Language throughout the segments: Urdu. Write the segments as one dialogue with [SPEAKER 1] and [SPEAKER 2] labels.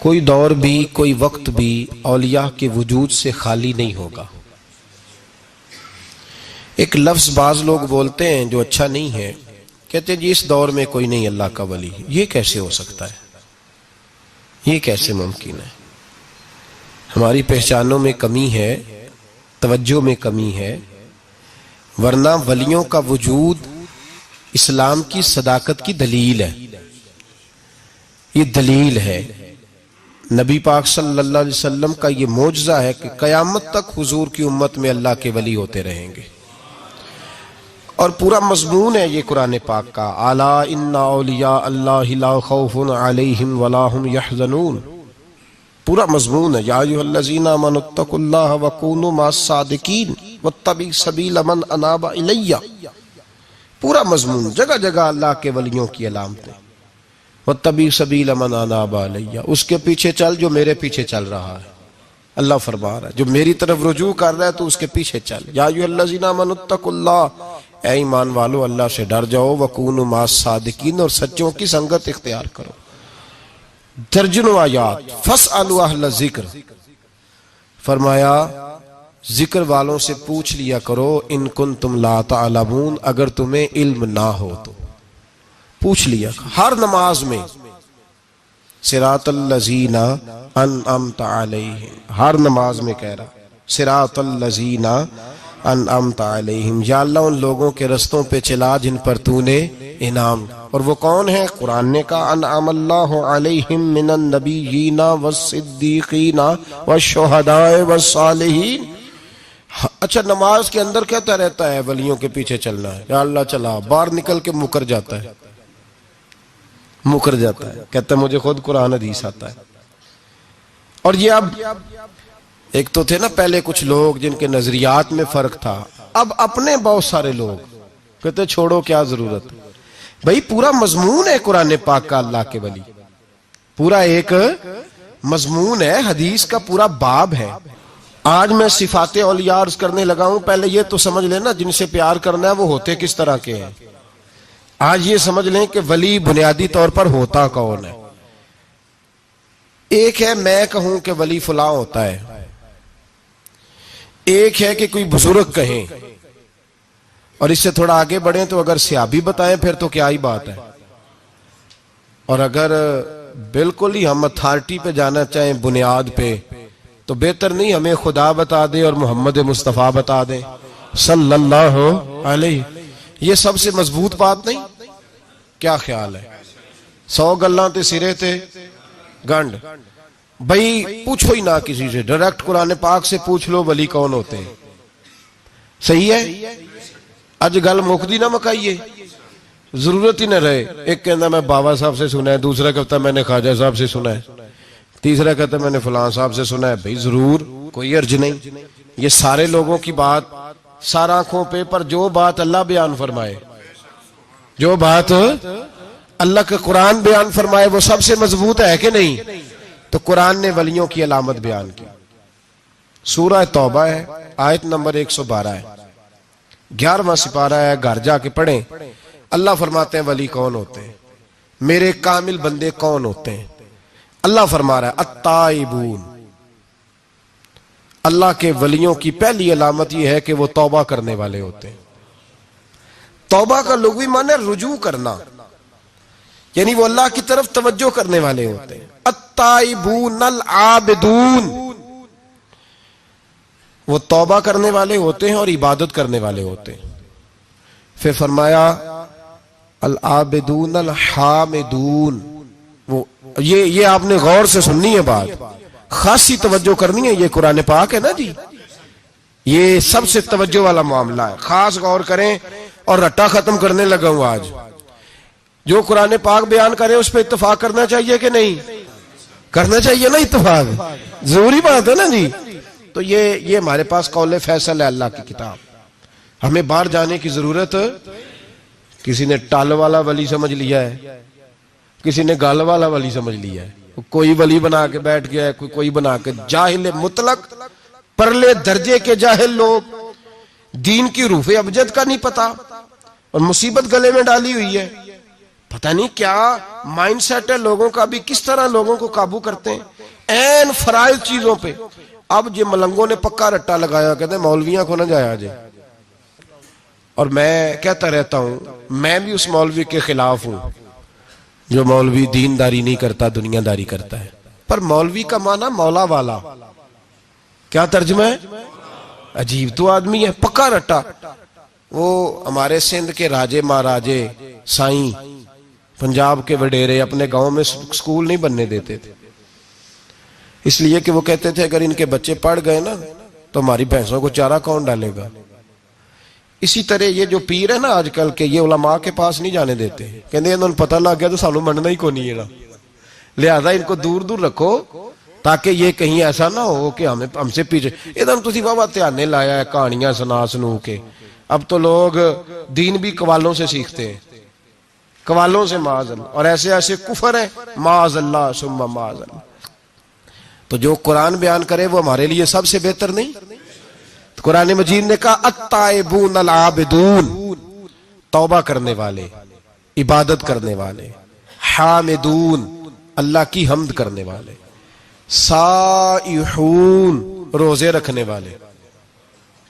[SPEAKER 1] کوئی دور بھی کوئی وقت بھی اولیاء کے وجود سے خالی نہیں ہوگا۔ ایک لفظ بعض لوگ بولتے ہیں جو اچھا نہیں ہے، کہتے ہیں جی اس دور میں کوئی نہیں اللہ کا ولی۔ یہ کیسے ہو سکتا ہے؟ یہ کیسے ممکن ہے؟ ہماری پہچانوں میں کمی ہے، توجہ میں کمی ہے، ورنہ ولیوں کا وجود اسلام کی صداقت کی دلیل ہے۔ یہ دلیل ہے، نبی پاک صلی اللہ علیہ وسلم کا یہ معجزہ ہے کہ قیامت تک حضور کی امت میں اللہ کے ولی ہوتے رہیں گے، اور پورا مضمون ہے یہ قرآن پاک کا، الا ان اولیاء اللہ لا خوف علیہم ولا هم یحزنون۔ پورا مضمون ہے، یا ایھا الذین آمنوا اتقوا اللہ وکونوا مع الصادقین واتبعوا سبیل من اناب الی۔ پورا مضمون، جگہ جگہ اللہ کے ولیوں کی علامتیں، واتبعوا سبیل من اناب الی، اس کے پیچھے چل جو میرے پیچھے چل رہا ہے۔ اللہ فرما رہا ہے جو میری طرف رجوع کر رہا ہے تو اس کے پیچھے چل۔ یا ایھا الذین آمنوا اتقوا اللہ، اے ایمان والو اللہ سے ڈر جاؤ، وکونوا مع الصادقین، اور سچوں کی سنگت اختیار کرو۔ درجنوں آیات، فاسألوا اہل الذکر، فرمایا ذکر والوں سے پوچھ لیا کرو، ان کنتم لا تعلمون، اگر تمہیں علم نہ ہو تو پوچھ لیا کرو۔ ہر نماز میں صراط الذین انعمت علیہم، ہر نماز میں کہہ رہا صراط الذین انعمت علیہم، یا اللہ ان لوگوں کے رستوں پہ چلا جن پر تو نے انعام، اور وہ کون ہے؟ قرآن نے کہا انعم اللہ علیہم من النبیین والصدیقین والشہداء والصالحین۔ اچھا نماز کے اندر کہتا رہتا ہے ولیوں کے پیچھے چلنا ہے، یا اللہ چلا، باہر نکل کے مکر جاتا ہے، مکر جاتا ہے، کہتا ہے مجھے خود قرآن حدیث آتا ہے۔ اور یہ اب ایک تو تھے نا پہلے کچھ لوگ جن کے نظریات میں فرق تھا، اب اپنے بہت سارے لوگ کہتے چھوڑو کیا ضرورت، بھئی پورا مضمون ہے قرآن پاک کا اللہ کے ولی، پورا ایک مضمون ہے، حدیث کا پورا باب ہے۔ آج میں صفات اولیاء عرض کرنے لگا ہوں، پہلے یہ تو سمجھ لینا جن سے پیار کرنا ہے وہ ہوتے کس طرح کے ہیں۔ آج یہ سمجھ لیں کہ ولی بنیادی طور پر ہوتا کون ہے۔ ایک ہے میں کہوں کہ ولی فلاں ہوتا ہے، ایک ہے کہ کوئی بزرگ کہیں، اور اس سے تھوڑا آگے بڑھیں تو اگر صحابی بتائیں پھر تو کیا ہی بات ہے، اور اگر بالکل ہی ہم اتھارٹی پہ جانا چاہیں بنیاد پہ تو بہتر نہیں ہمیں خدا بتا دے اور محمد مصطفیٰ بتا دے صلی اللہ علیہ، یہ سب سے مضبوط بات نہیں؟ کیا خیال ہے؟ 100 گلاں تے سرے تے گنڈ، بھئی پوچھو ہی نہ کسی سے، ڈائریکٹ قرآن پاک سے پوچھ لو ولی کون ہوتے ہیں۔ صحیح ہے؟ اج گل مکدی نہ مکائیے، ضرورت ہی نہ رہے۔ ایک کہنا میں بابا صاحب سے سنا ہے، دوسرا کہتا میں نے خواجہ صاحب سے سنا ہے، تیسرا کہتا میں نے فلاں صاحب سے سنا ہے۔ بھئی ضرور، کوئی عرض نہیں، یہ سارے لوگوں کی بات، سارا آنکھوں پہ، پر جو بات اللہ بیان فرمائے، جو بات اللہ کا قرآن بیان فرمائے وہ سب سے مضبوط ہے کہ نہیں؟ تو قرآن نے ولیوں کی علامت بیان کی، سورہ توبہ ہے، آیت نمبر 112 ہے، 11واں سپارہ ہے، گھر جا کے پڑھیں۔ اللہ فرماتے ہیں ولی کون ہوتے ہیں، میرے کامل بندے کون ہوتے ہیں۔ اللہ فرما رہا ہے التائبون، اللہ کے ولیوں کی پہلی علامت یہ ہے کہ وہ توبہ کرنے والے ہوتے ہیں۔ توبہ کا لغوی معنی رجوع کرنا، یعنی وہ اللہ کی طرف توجہ کرنے والے ہوتے ہیں۔ التائبون العابدون، وہ توبہ کرنے والے ہوتے ہیں اور عبادت کرنے والے ہوتے ہیں۔ پھر فرمایا العابدون الحامدون، وہ یہ آپ نے غور سے سننی ہے بات، خاصی توجہ کرنی ہے، یہ قرآن پاک ہے نا جی، یہ سب سے توجہ والا معاملہ ہے، خاص غور کریں۔ اور رٹا ختم کرنے لگا ہوں آج، جو قرآن پاک بیان کرے اس پہ اتفاق کرنا چاہیے کہ نہیں؟ کرنا چاہیے نا اتفاق، ضروری بات ہے نا جی۔ تو یہ ہمارے پاس قول فیصل ہے اللہ کی کتاب، ہمیں باہر جانے کی ضرورت۔ کسی نے ٹال والا ولی سمجھ لیا ہے، کسی نے گال والا ولی سمجھ لیا ہے، کوئی ولی بنا کے بیٹھ گیا ہے، کوئی بنا کے، جاہل مطلق، پرلے درجے کے جاہل لوگ، دین کی روح ابجد کا نہیں پتا، اور مصیبت گلے میں ڈالی ہوئی ہے۔ پتہ نہیں کیا مائنڈ سیٹ ہے لوگوں کا بھی، کس طرح لوگوں کو قابو کرتے ہیں این فرائض چیزوں پہ۔ اب یہ ملنگوں نے پکا رٹا لگایا، کہتے ہیں مولویاں کو نہ جایا جائے۔ اور میں کہتا رہتا ہوں میں بھی اس مولوی کے خلاف ہوں جو مولوی دینداری نہیں کرتا، دنیا داری کرتا ہے۔ پر مولوی کا معنی مولا والا، کیا ترجمہ ہے؟ عجیب تو آدمی ہے، پکا رٹا۔ وہ ہمارے سندھ کے راجے مہاراجے سائیں، پنجاب کے وڈیرے اپنے گاؤں میں سکول نہیں بننے دیتے تھے، اس لیے کہ وہ کہتے تھے اگر ان کے بچے پڑھ گئے نا تو ہماری بھینسوں کو چارہ کون ڈالے گا۔ اسی طرح یہ جو پیر ہے نا آج کل کے، یہ علماء کے پاس نہیں جانے دیتے، کہتے انہوں نے پتہ لگ گیا تو سانو مننا ہی کو نہیں ہے نا، لہذا ان کو دور دور رکھو تاکہ یہ کہیں ایسا نہ ہو کہ ہم سے پیچھے۔ ادھر تسی بابا تیانے لایا ہے کہانیاں سنو کے۔ اب تو لوگ دین بھی قوالوں سے سیکھتے ہیں، قوالوں سے معاذ اللہ، اور ایسے ایسے کفر ہے معاذ اللہ ثم معاذ اللہ۔ تو جو قرآن بیان کرے وہ ہمارے لیے سب سے بہتر نہیں؟ قرآن مجید نے کہا التائبون العابدون، توبہ کرنے والے، عبادت کرنے والے، حامدون، اللہ کی حمد کرنے والے، سائحون، روزے رکھنے والے۔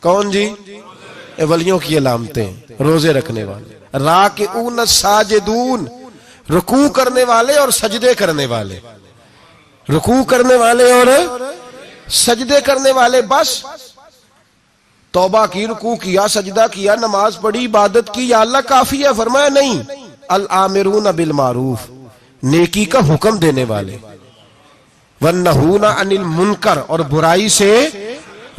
[SPEAKER 1] کون جی؟ ولیوں کی علامتیں، روزے رکھنے والے، راکعون ساجدون، رکوع کرنے والے اور سجدے کرنے والے، رکوع کرنے والے اور سجدے کرنے والے۔ بس توبہ کی، رکوع کیا، سجدہ کیا، نماز پڑھی، عبادت کی، یا اللہ کافی ہے؟ فرمایا نہیں، الآمرون بالمعروف، نیکی کا حکم دینے والے، والنہون عن المنکر، اور برائی سے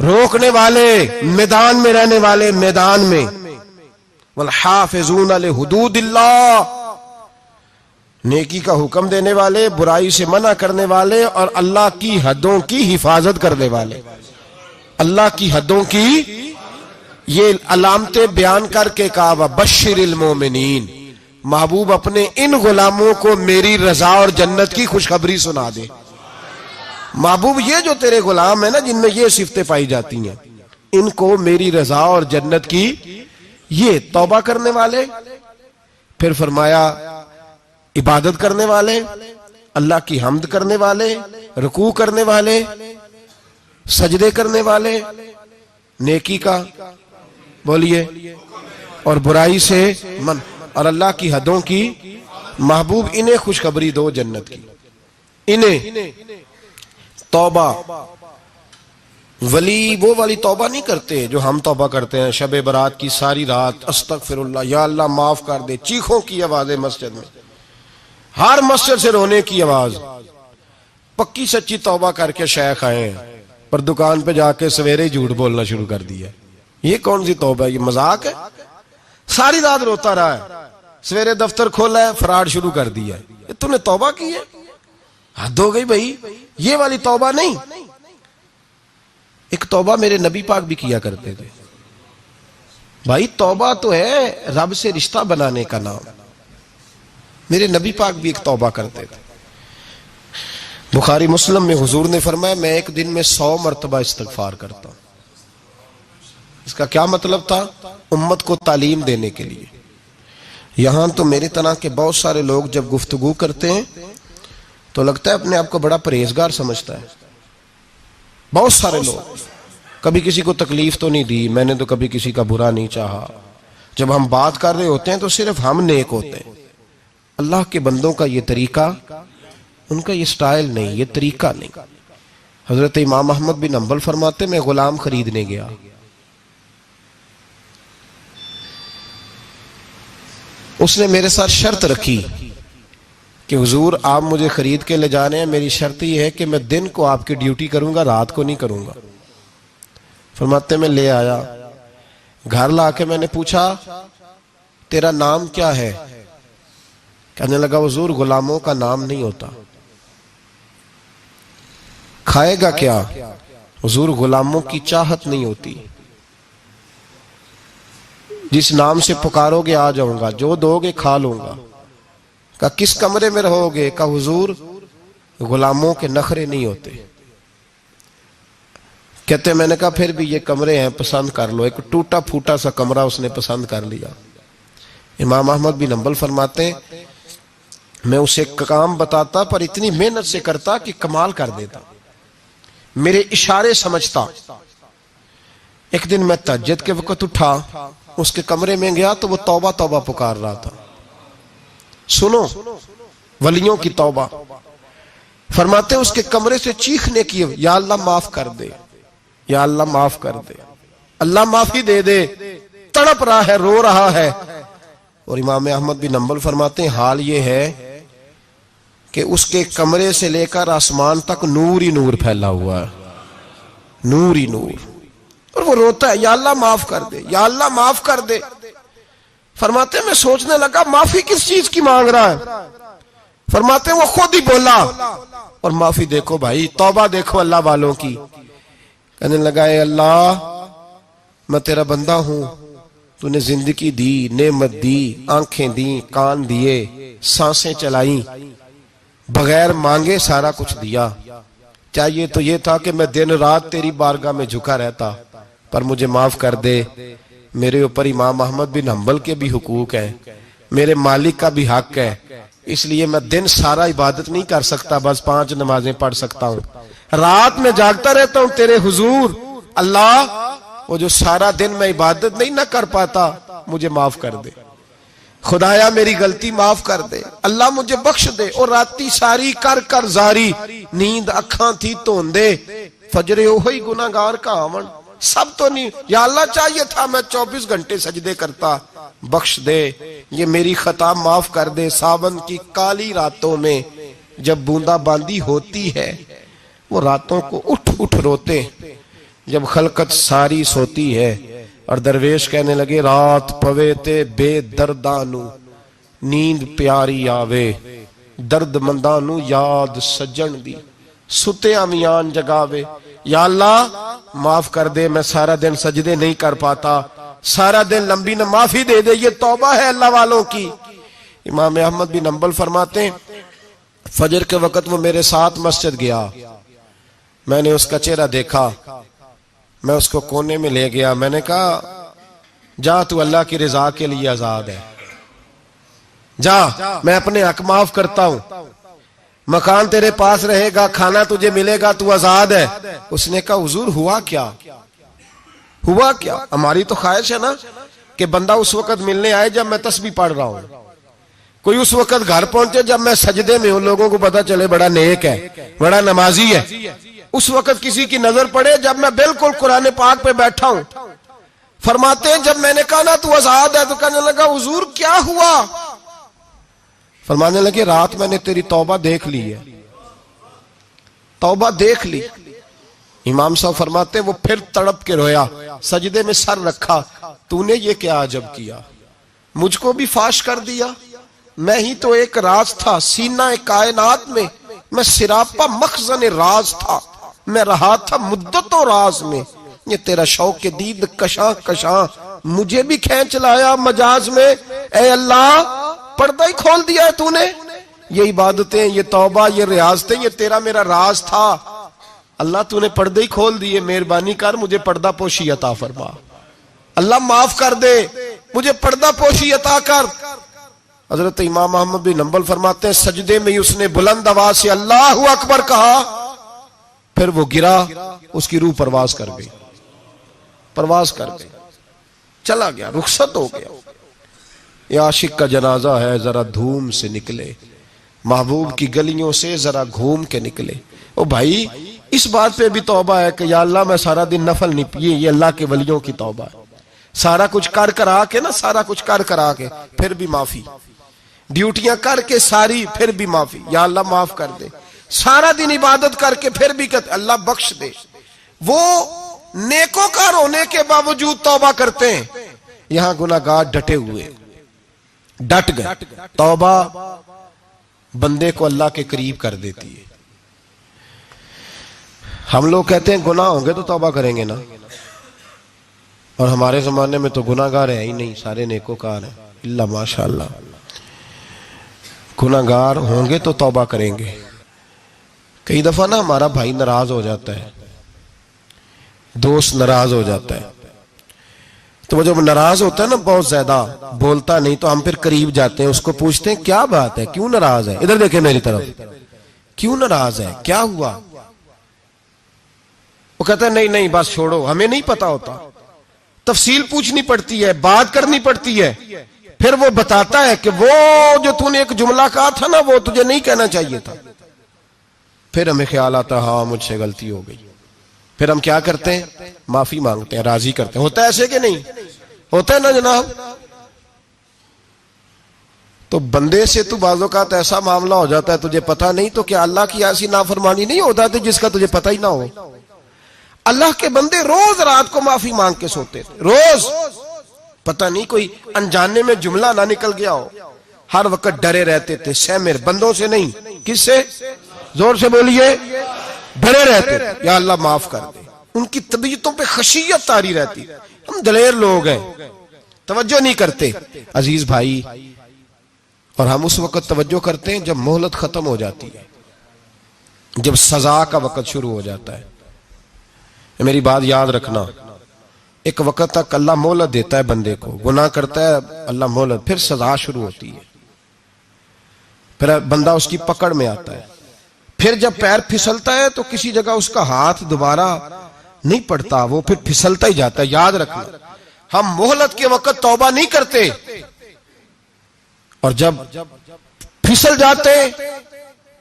[SPEAKER 1] روکنے والے، میدان میں رہنے والے، میدان میں، والحافظون لحدود اللہ، نیکی کا حکم دینے والے، برائی سے منع کرنے والے، اور اللہ کی حدوں کی حفاظت کرنے والے۔ اللہ کی حدوں کی یہ علامتیں بیان کر کے کہا وبشر المومنین، محبوب اپنے ان غلاموں کو میری رضا اور جنت کی خوشخبری سنا دے۔ محبوب یہ جو تیرے غلام ہیں نا جن میں یہ صفتیں پائی جاتی ہیں، ان کو میری رضا اور جنت کی، یہ توبہ کرنے والے، پھر فرمایا عبادت کرنے والے، اللہ کی حمد کرنے والے، رکوع کرنے والے، سجدے کرنے والے، نیکی کا بولیے اور برائی سے من، اور اللہ کی حدوں کی، محبوب انہیں خوشخبری دو جنت کی۔ انہیں توبہ، ولی وہ والی توبہ نہیں کرتے جو ہم توبہ کرتے ہیں شب برات کی ساری رات، استغفر اللہ، یا اللہ معاف کر دے، چیخوں کی آوازیں مسجد میں، ہر مسجد سے رونے کی آواز۔ پکی سچی توبہ کر کے شیخ آئے ہیں پر دکان پہ جا کے سویرے جھوٹ بولنا شروع کر دیا۔ یہ کون سی توبہ ہے؟ یہ مذاق ہے؟ ساری رات روتا رہا ہے، سویرے دفتر کھولا ہے، فراڈ شروع کر دیا ہے، تو نے توبہ کی ہے؟ حد ہو گئی بھائی، یہ والی توبہ نہیں۔ ایک توبہ میرے نبی پاک بھی کیا کرتے تھے۔ بھائی توبہ تو ہے رب سے رشتہ بنانے کا نام، میرے نبی پاک بھی ایک توبہ کرتے تھے۔ بخاری مسلم میں حضور نے فرمایا میں ایک دن میں 100 مرتبہ استغفار کرتا ہوں۔ اس کا کیا مطلب تھا؟ امت کو تعلیم دینے کے لیے۔ یہاں تو میری طرح کے بہت سارے لوگ جب گفتگو کرتے ہیں تو لگتا ہے اپنے آپ کو بڑا پرہیزگار سمجھتا ہے۔ بہت سارے لوگ، کبھی کسی کو تکلیف تو نہیں دی، میں نے تو کبھی کسی کا برا نہیں چاہا، جب ہم بات کر رہے ہوتے ہیں تو صرف ہم نیک ہوتے ہیں۔ اللہ کے بندوں کا یہ طریقہ، ان کا یہ سٹائل نہیں، یہ طریقہ نہیں۔ حضرت امام احمد بن حنبل فرماتے میں غلام خریدنے گیا، اس نے میرے ساتھ شرط رکھی کہ حضور آپ مجھے خرید کے لے جانے ہیں، میری شرط یہ ہے کہ میں دن کو آپ کی ڈیوٹی کروں گا، رات کو نہیں کروں گا۔ فرماتے میں لے آیا، گھر لا کے میں نے پوچھا تیرا نام کیا ہے؟ کہنے لگا حضور غلاموں کا نام نہیں ہوتا۔ کھائے گا کیا؟ حضور غلاموں کی چاہت نہیں ہوتی، جس نام سے پکارو گے آ جاؤں گا، جو دو گے کھا لوں گا۔ کہا کس کمرے میں رہو گے؟ کہا حضور غلاموں کے نخرے نہیں ہوتے۔ کہتے میں نے کہا پھر بھی یہ کمرے ہیں پسند کر لو۔ ایک ٹوٹا پھوٹا سا کمرہ اس نے پسند کر لیا۔ امام احمد بن حنبل فرماتے ہیں میں اسے کام بتاتا پر اتنی محنت سے کرتا کہ کمال کر دیتا، میرے اشارے سمجھتا۔ ایک دن میں تہجد کے وقت اٹھا، اس کے کمرے میں گیا تو وہ توبہ توبہ پکار رہا تھا۔ سنو ولیوں کی توبہ، فرماتے اس کے کمرے سے چیخنے کی، یا اللہ معاف کر دے، یا اللہ معاف کر دے، اللہ معافی دے دے، تڑپ رہا ہے، رو رہا ہے۔ اور امام احمد بن حنبل فرماتے ہیں حال یہ ہے کہ اس کے کمرے سے لے کر آسمان تک نور ہی نور پھیلا ہوا ہے، نور ہی نور، اور وہ روتا ہے یا اللہ معاف کر دے، یا اللہ معاف کر دے۔ فرماتے ہیں میں سوچنے لگا معافی کس چیز کی مانگ رہا ہے؟ فرماتے ہیں وہ خود ہی بولا، اور معافی دیکھو بھائی، توبہ دیکھو اللہ والوں کی۔ کہنے لگا اے اللہ میں تیرا بندہ ہوں، تو نے زندگی دی، نعمت دی، آنکھیں دی، کان دیے، سانسیں چلائیں، بغیر مانگے سارا کچھ دیا۔ چاہیے تو یہ تھا کہ میں دن رات تیری بارگاہ میں جھکا رہتا، پر مجھے معاف کر دے۔ میرے اوپر امام احمد بن حنبل کے بھی حقوق ہیں، میرے مالک کا بھی حق ہے، اس لیے میں دن سارا عبادت نہیں کر سکتا، بس 5 نمازیں پڑھ سکتا ہوں، رات میں جاگتا رہتا ہوں تیرے حضور۔ اللہ وہ جو سارا دن میں عبادت نہیں نہ کر پاتا مجھے معاف کر دے، خدایا میری غلطی معاف کر دے، اللہ مجھے بخش دے۔ اور راتی ساری کر کر زاری، نیند اکھاں تھی توندے، فجر اوہی گناہگار کا آون، سب تو نہیں، یا اللہ چاہیے تھا میں 24 گھنٹے سجدے کرتا، بخش دے، یہ میری خطا معاف کر دے۔ ساون کی کالی راتوں میں جب بوندا باندی ہوتی ہے، وہ راتوں کو اٹھ اٹھ روتے، جب خلقت ساری سوتی ہے۔ اور درویش کہنے لگے رات پوے تے بے دردانو، نیند پیاری آوے، درد مندانو یاد سجن دی، ستے امیان جگاوے۔ یا اللہ معاف کر دے، میں سارا دن سجدے نہیں کر پاتا، سارا دن لمبی نہ، معافی دے دے، یہ توبہ ہے اللہ والوں کی۔ امام احمد بن حنبل فرماتے ہیں فجر کے وقت وہ میرے ساتھ مسجد گیا، میں نے اس کا چہرہ دیکھا، میں اس کو کونے میں لے گیا، میں نے کہا جا تو اللہ کی رضا کے لیے آزاد ہے، جا میں اپنے حق معاف کرتا ہوں، مکان تیرے پاس رہے گا، کھانا تجھے ملے گا، تو آزاد ہے۔ اس نے کہا حضور ہوا کیا؟ ہوا کیا؟ ہماری تو خواہش ہے نا کہ بندہ اس وقت ملنے آئے جب میں تسبیح پڑھ رہا ہوں، کوئی اس وقت گھر پہنچے جب میں سجدے میں ہوں، لوگوں کو پتا چلے بڑا نیک ہے، بڑا نمازی ہے۔ اس وقت کسی کی نظر پڑے جب میں بالکل قرآن پاک پہ بیٹھا ہوں۔ فرماتے ہیں جب میں نے کہا نا تو آزاد ہے، تو کہنے لگا حضور کیا ہوا؟ فرمانے لگے رات میں نے تیری توبہ دیکھ لی ہے، توبہ دیکھ لی۔ امام صاحب فرماتے ہیں وہ پھر تڑپ کے رویا، سجدے میں سر رکھا، تو نے یہ کیا عجب کیا، مجھ کو بھی فاش کر دیا، میں ہی تو ایک راز تھا سینہ کائنات میں، میں سراپا مخزن راز تھا، میں رہا تھا مدت و راز میں، یہ تیرا شوق کے دید کشاں کشاں مجھے بھی کھینچ لایا مجاز میں۔ اے اللہ پردہ ہی کھول دیا ہے تو نے، یہ عبادتیں، یہ توبہ، یہ ریاضتیں، یہ تیرا میرا راز تھا، اللہ تو نے پردہ ہی کھول دیے، مہربانی کر مجھے پردہ پوشی عطا فرما، اللہ معاف کر دے، مجھے پردہ پوشی عطا کر۔ حضرت امام احمد بن حنبل فرماتے ہیں سجدے میں اس نے بلند آواز سے اللہ اکبر کہا، پھر وہ گرا، اس کی روح پرواز کر گئی، پرواز کر گئی، چلا گیا، رخصت ہو گیا۔ یہ عاشق کا جنازہ ہے، ذرا دھوم سے نکلے، محبوب کی گلیوں سے ذرا گھوم کے نکلے۔ او بھائی اس بات پہ بھی توبہ ہے کہ یا اللہ میں سارا دن نفل نہیں پیے، یہ اللہ کے ولیوں کی توبہ ہے، سارا کچھ کر کر آ کے نا، سارا کچھ کر کر آ کے پھر بھی معافی، ڈیوٹیاں کر کے ساری پھر بھی معافی، یا اللہ معاف کر دے، سارا دن عبادت کر کے پھر بھی کہتے اللہ بخش دے۔ وہ نیکوکار ہونے کے باوجود توبہ کرتے ہیں، یہاں گناہگار ڈٹے ہوئے، ڈٹ گئے۔ توبہ بندے کو اللہ کے قریب کر دیتی ہے۔ ہم لوگ کہتے ہیں گناہ ہوں گے تو توبہ کریں گے نا، اور ہمارے زمانے میں تو گناہگار ہے ہی نہیں، سارے نیکوکار ہیں، اللہ ماشاءاللہ۔ گناہگار ہوں گے تو توبہ کریں گے۔ کئی دفعہ نا ہمارا بھائی ناراض ہو جاتا ہے، دوست ناراض ہو جاتا ہے، تو وہ جب ناراض ہوتا ہے نا بہت زیادہ بولتا نہیں تو ہم پھر قریب جاتے ہیں, اس کو پوچھتے ہیں کیا بات ہے, کیوں ناراض ہے, ادھر دیکھیں میری طرف, کیوں ناراض ہے, کیا ہوا؟ وہ کہتا ہے نہیں نہیں بس چھوڑو, ہمیں نہیں پتا ہوتا, تفصیل پوچھنی پڑتی ہے, بات کرنی پڑتی ہے. پھر وہ بتاتا ہے کہ وہ جو تو نے ایک جملہ کہا تھا نا وہ تجھے نہیں کہنا چاہیے تھا. پھر ہمیں خیال آتا ہاں مجھ سے غلطی ہو گئی. پھر ہم کیا کرتے ہیں, معافی مانگتے ہیں, راضی کرتے ہیں. ہوتا ہے ایسے کہ نہیں ہوتا ہے نا جناب؟ تو بندے سے تو بعض اوقات ایسا معاملہ ہو جاتا ہے تجھے پتا نہیں, تو کیا اللہ کی ایسی نافرمانی نہیں ہوتا تھی جس کا تجھے پتا ہی نہ ہو؟ اللہ کے بندے روز رات کو معافی مانگ کے سوتے تھے, روز. پتہ نہیں کوئی انجانے میں جملہ نہ نکل گیا ہو, ہر وقت ڈرے رہتے تھے. سیمر بندوں سے نہیں, کس سے؟ زور سے بولیے. ڈرے رہتے تھے یا اللہ معاف کر دے. ان کی طبیعتوں پہ خشیت طاری رہتی. ہم دلیر لوگ ہیں, توجہ نہیں کرتے عزیز بھائی. اور ہم اس وقت توجہ کرتے ہیں جب مہلت ختم ہو جاتی ہے, جب سزا کا وقت شروع ہو جاتا ہے. میری بات یاد رکھنا, ایک وقت تک اللہ مہلت دیتا ہے بندے کو, گناہ کرتا ہے اللہ مہلت, پھر سزا شروع ہوتی ہے, پھر بندہ اس کی پکڑ میں آتا ہے. پھر جب پیر پھسلتا ہے تو کسی جگہ اس کا ہاتھ دوبارہ نہیں پڑتا, وہ پھر پھسلتا ہی جاتا ہے. یاد رکھنا, ہم مہلت کے وقت توبہ نہیں کرتے, اور جب پھسل جاتے